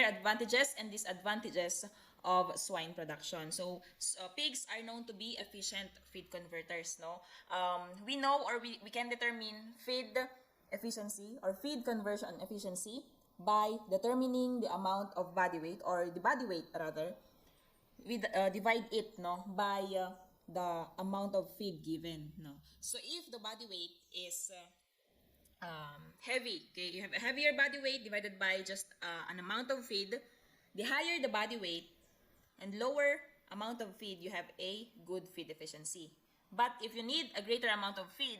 advantages and disadvantages of swine production. So pigs are known to be efficient feed converters. No, we know, or we can determine feed efficiency or feed conversion efficiency by determining the amount of body weight, or the body weight rather. We divide it, no, by the amount of feed given. No, so if the body weight is heavy, okay, you have a heavier body weight divided by just an amount of feed. The higher the body weight and lower amount of feed, you have a good feed efficiency. But if you need a greater amount of feed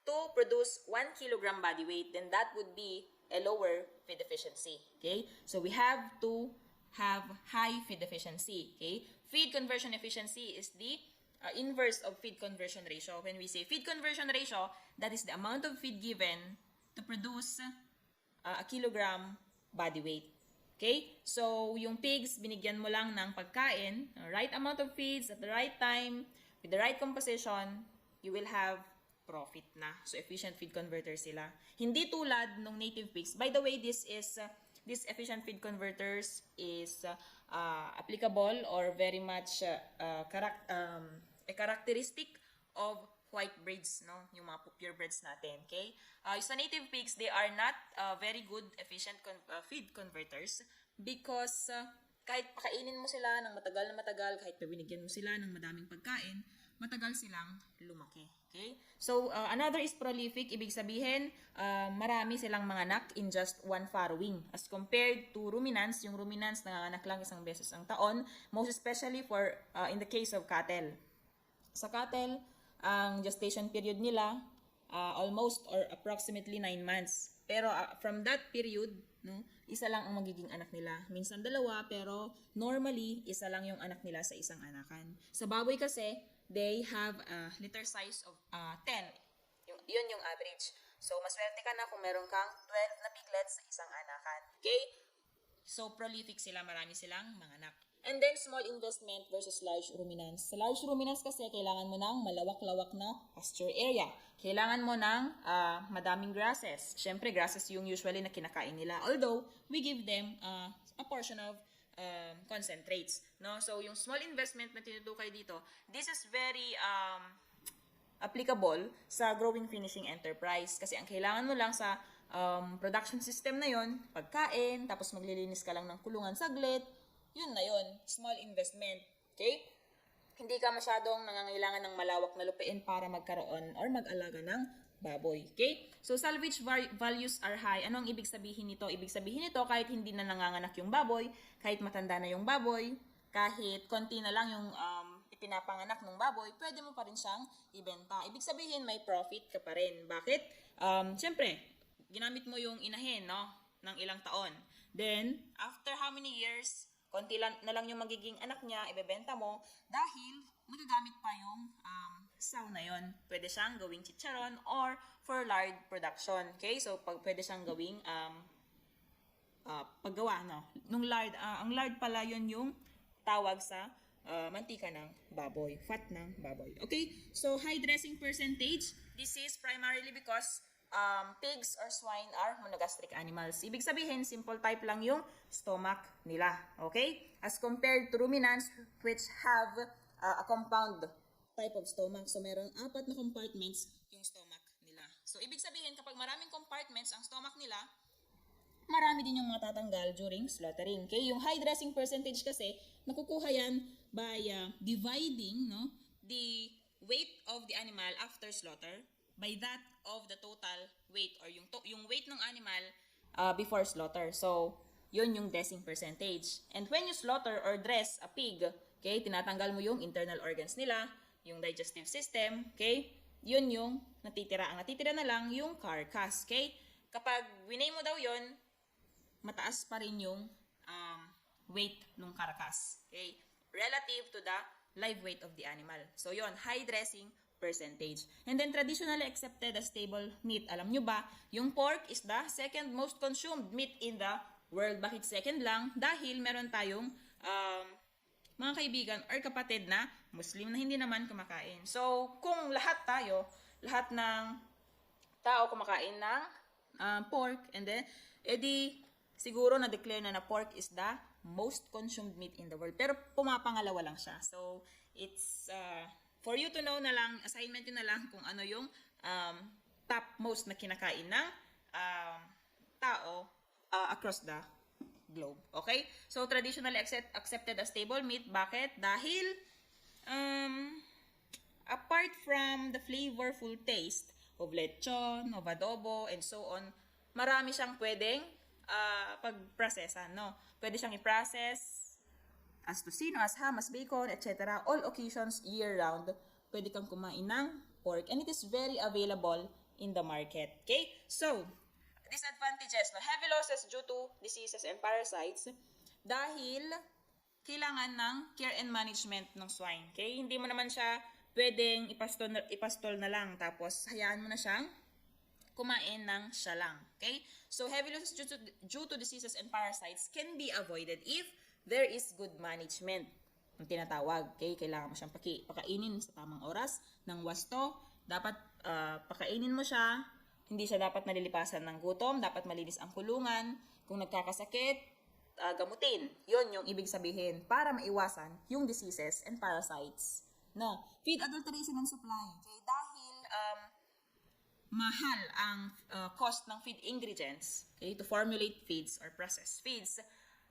to produce 1 kilogram body weight, then that would be a lower feed efficiency. Okay, so we have to have high feed efficiency. Okay, feed conversion efficiency is the inverse of feed conversion ratio. When we say feed conversion ratio, that is the amount of feed given to produce a kilogram body weight. Okay? So, yung pigs, binigyan mo lang ng pagkain, right amount of feeds at the right time, with the right composition, you will have profit na. So, efficient feed converters sila. Hindi tulad ng native pigs. By the way, this efficient feed converters is applicable or very much a characteristic of white breeds, no? Yung mga purebreds natin, okay? Sa native pigs, they are not very good efficient feed converters because kahit pakainin mo sila ng matagal na matagal, kahit pabinigyan mo sila ng madaming pagkain, matagal silang lumaki. Okay? So, another is prolific. Ibig sabihin, marami silang mga anak in just one farrowing. As compared to ruminants, yung ruminants nanganganak lang isang beses ang taon, most especially for in the case of cattle. Sa cattle, ang gestation period nila almost or approximately 9 months. Pero from that period, no, isa lang ang magiging anak nila. Minsan dalawa, pero normally, isa lang yung anak nila sa isang anakan. Sa baboy kasi, they have a litter size of 10. Yun yung average. So, maswerte ka na kung meron kang 12 na piglets sa isang anakan. Okay? So, prolific sila. Marami silang mga anak. And then, small investment versus large ruminants. Sa large ruminants kasi, kailangan mo ng malawak-lawak na pasture area. Kailangan mo ng madaming grasses. Siyempre, grasses yung usually na kinakain nila. Although, we give them a portion of concentrates. No? So, yung small investment na tinutukay dito, this is very applicable sa growing finishing enterprise. Kasi ang kailangan mo lang sa production system na yon, pagkain, tapos maglilinis ka lang ng kulungan saglit, yun na yun, small investment. Okay? Hindi ka masyadong nangangailangan ng malawak na lupain para magkaroon or mag-alaga ng baboy. Okay? So, salvage values are high. Ano ang ibig sabihin nito? Ibig sabihin nito, kahit hindi na nanganganak yung baboy, kahit matanda na yung baboy, kahit konti na lang yung ipinapanganak ng baboy, pwede mo pa rin siyang ibenta. Ibig sabihin, may profit ka pa rin. Bakit? Siyempre, ginamit mo yung inahin, no? Ng ilang taon. Then, after how many years, konti lang, na lang yung magiging anak niya, ibebenta mo, dahil magagamit pa yung sow na yon. Pwede siyang gawing chicharon or for lard production. Okay? So, pwede siyang gawing paggawa, no? Nung lard, ang lard pala yon yung tawag sa mantika ng baboy, fat ng baboy. Okay? So, high dressing percentage, this is primarily because pigs or swine are monogastric animals. Ibig sabihin, simple type lang yung stomach nila. Okay? As compared to ruminants which have a compound type of stomach. So, meron 4 na compartments yung stomach nila. So, ibig sabihin, kapag maraming compartments ang stomach nila, marami din yung matatanggal during slaughtering. Okay? Yung high dressing percentage kasi, nakukuha yan by dividing, no, the weight of the animal after slaughter by that of the total weight or yung weight ng animal before slaughter. So, yun yung dressing percentage. And when you slaughter or dress a pig, okay, tinatanggal mo yung internal organs nila, yung digestive system, okay? Yun yung natitira. Ang natitira na lang yung carcass, okay? Kapag winay mo daw yun, mataas pa rin yung weight ng carcass, okay? Relative to the live weight of the animal. So, yun, high dressing percentage. And then, traditionally accepted as table meat. Alam nyo ba, yung pork is the second most consumed meat in the world. Bakit second lang? Dahil meron tayong mga kaibigan or kapatid na Muslim na hindi naman kumakain. So, kung lahat ng tao kumakain ng pork, and then, edi siguro na-declare na pork is the most consumed meat in the world. Pero pumapangalawa lang siya. So, it's for you to know na lang, assignment yun na lang kung ano yung top most na kinakain ng tao across the globe. Okay? So, traditionally accepted as table meat. Bakit? Dahil apart from the flavorful taste of lechon, of adobo, and so on, marami siyang pwedeng pag-processan, no? Pwede siyang i-process as tocino, as ham, as bacon, etc. All occasions year-round, pwede kang kumain ng pork. And it is very available in the market. Okay? So, disadvantages, no? Heavy losses due to diseases and parasites dahil kailangan ng care and management ng swine. Okay? Hindi mo naman siya pwedeng ipastol na lang tapos hayaan mo na siyang kumain ng siya lang. Okay? So, heavy losses due to diseases and parasites can be avoided if there is good management. Ang tinatawag. Okay? Kailangan mo siyang pakainin sa tamang oras ng wasto. Dapat pakainin mo siya. Hindi siya dapat nalilipasan ng gutom. Dapat malinis ang kulungan. Kung nagkakasakit, gamutin. Yun yung ibig sabihin para maiwasan yung diseases and parasites. No. Feed adulteration and supply. Okay? Dahil mahal ang cost ng feed ingredients, okay, to formulate feeds or process feeds,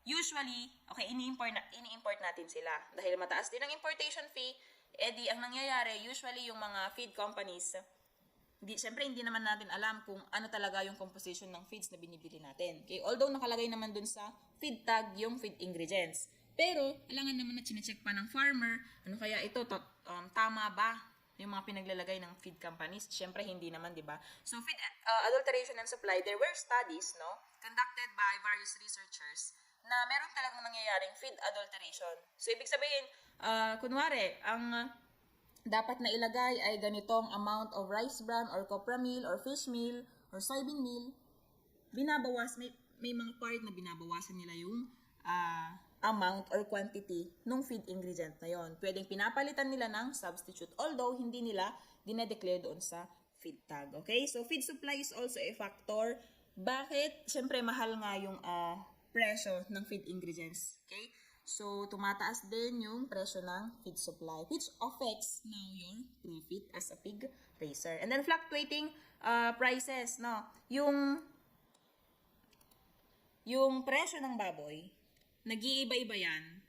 usually, okay, ini-import natin sila. Dahil mataas din ang importation fee, edi ang nangyayari, usually yung mga feed companies, siyempre hindi naman natin alam kung ano talaga yung composition ng feeds na binibili natin. Okay? Although nakalagay naman dun sa feed tag yung feed ingredients. Pero, alangan naman na chinecheck pa ng farmer, ano kaya ito, tama ba yung mga pinaglalagay ng feed companies? Siyempre, hindi naman, di ba? So, feed adulteration and supply, there were studies, no, conducted by various researchers na meron talagang nangyayaring feed adulteration. So, ibig sabihin, kunwari, ang dapat na ilagay ay ganitong amount of rice bran or copra meal or fish meal or soybean meal, binabawas, may mga part na binabawasan nila yung amount or quantity ng feed ingredient na yon. Pwedeng pinapalitan nila ng substitute, although hindi nila dinedeclare doon sa feed tag. Okay? So, feed supply is also a factor. Bakit? Siyempre, mahal nga yung presyo ng feed ingredients. Okay? So, tumataas din yung presyo ng feed supply, which affects now your profit as a pig raiser. And then, fluctuating prices, no? Yung presyo ng baboy, nag-iiba-iba yan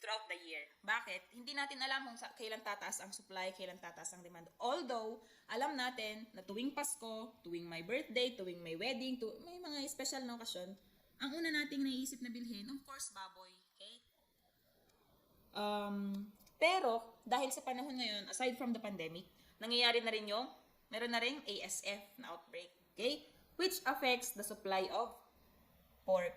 throughout the year. Bakit? Hindi natin alam kung kailan tataas ang supply, kailan tataas ang demand. Although, alam natin na tuwing Pasko, tuwing my birthday, tuwing may wedding, may mga special na okasyon, ang una nating naiisip na bilhin, of course, baboy. Okay? Pero, dahil sa panahon ngayon, aside from the pandemic, nangyayari na rin meron na rin ASF na outbreak. Okay? Which affects the supply of pork.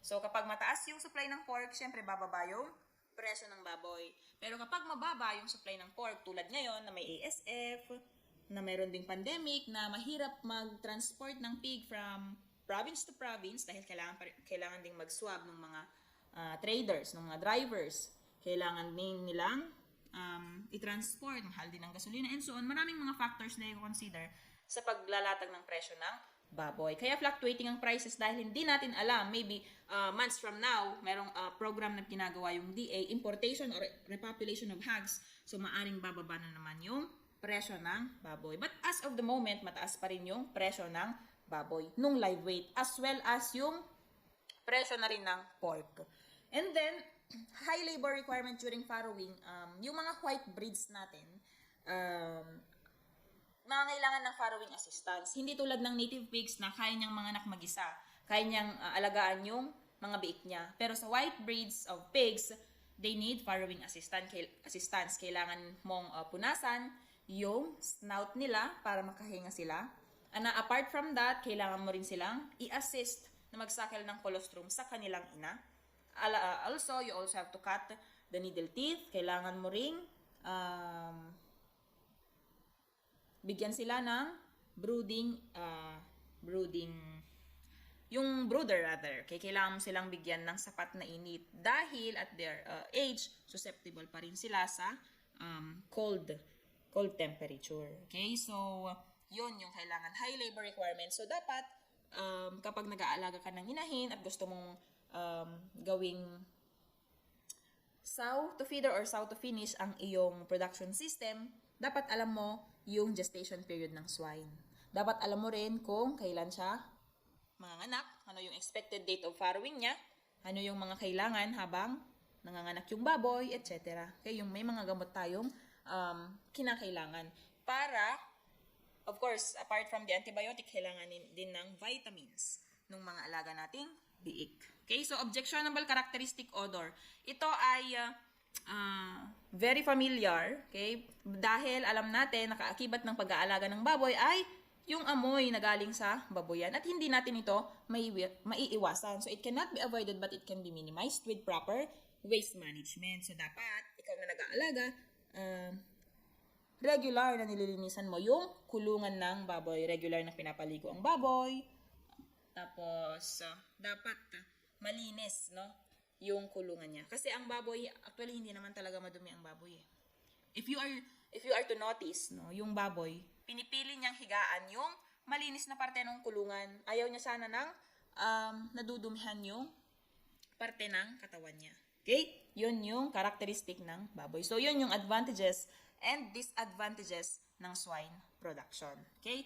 So, kapag mataas yung supply ng pork, syempre bababa yung presyo ng baboy. Pero kapag mababa yung supply ng pork, tulad ngayon na may ASF, na meron ding pandemic, na mahirap mag-transport ng pig from province to province dahil kailangan ding mag-swab ng mga traders, ng mga drivers. Kailangan din nilang i-transport, mahal din ng gasolina, and so on. Maraming mga factors na i-consider sa paglalatag ng presyo ng baboy. Kaya fluctuating ang prices dahil hindi natin alam, maybe months from now, merong program na ginagawa yung DA, importation or repopulation of hogs. So, maaring bababa na naman yung presyo ng baboy. But as of the moment, mataas pa rin yung presyo ng baboy, nung live weight, as well as yung presyo na rin ng pork. And then, high labor requirement during farrowing, yung mga white breeds natin, nangangailangan ng farrowing assistance. Hindi tulad ng native pigs na kaya niyang manganak mag-isa. Kaya niyang alagaan yung mga biik niya. Pero sa white breeds of pigs, they need farrowing assistance. Kailangan mong punasan yung snout nila para makahinga sila. And apart from that, kailangan mo rin silang i-assist na magsakel ng colostrum sa kanilang ina. Also, you also have to cut the needle teeth. Kailangan mo ring bigyan sila ng brooding, yung brooder rather. Okay? Kailangan mo silang bigyan ng sapat na init dahil at their age, susceptible pa rin sila sa cold temperature. Okay? So, yun yung kailangan. High labor requirements. So, dapat kapag nag-aalaga ka ng inahin at gusto mong gawing sow to feeder or sow to finish ang iyong production system, dapat alam mo yung gestation period ng swine. Dapat alam mo rin kung kailan siya manganganak, ano yung expected date of farrowing niya, ano yung mga kailangan habang nanganganak yung baboy, etc. Okay, yung may mga gamot tayong kinakailangan. Para, of course, apart from the antibiotic, kailangan din ng vitamins ng mga alaga nating biik. Okay, so objectionable characteristic odor. Ito ay very familiar, okay? Dahil alam natin, nakaakibat ng pag-aalaga ng baboy ay yung amoy na galing sa baboyan at hindi natin ito maiiwasan. So it cannot be avoided but it can be minimized with proper waste management. So dapat, ikaw na nag-aalaga, regular na nililinisan mo yung kulungan ng baboy. Regular na pinapaligo ang baboy. Tapos, dapat malinis, no? Yung kulungan niya. Kasi ang baboy, actually hindi naman talaga madumi ang baboy eh. If you are to notice, no, yung baboy, pinipili niyang higaan yung malinis na parte ng kulungan. Ayaw niya sana ng nadudumihan yung parte ng katawan niya. Okay? Yun yung characteristic ng baboy. So, yun yung advantages and disadvantages ng swine production. Okay?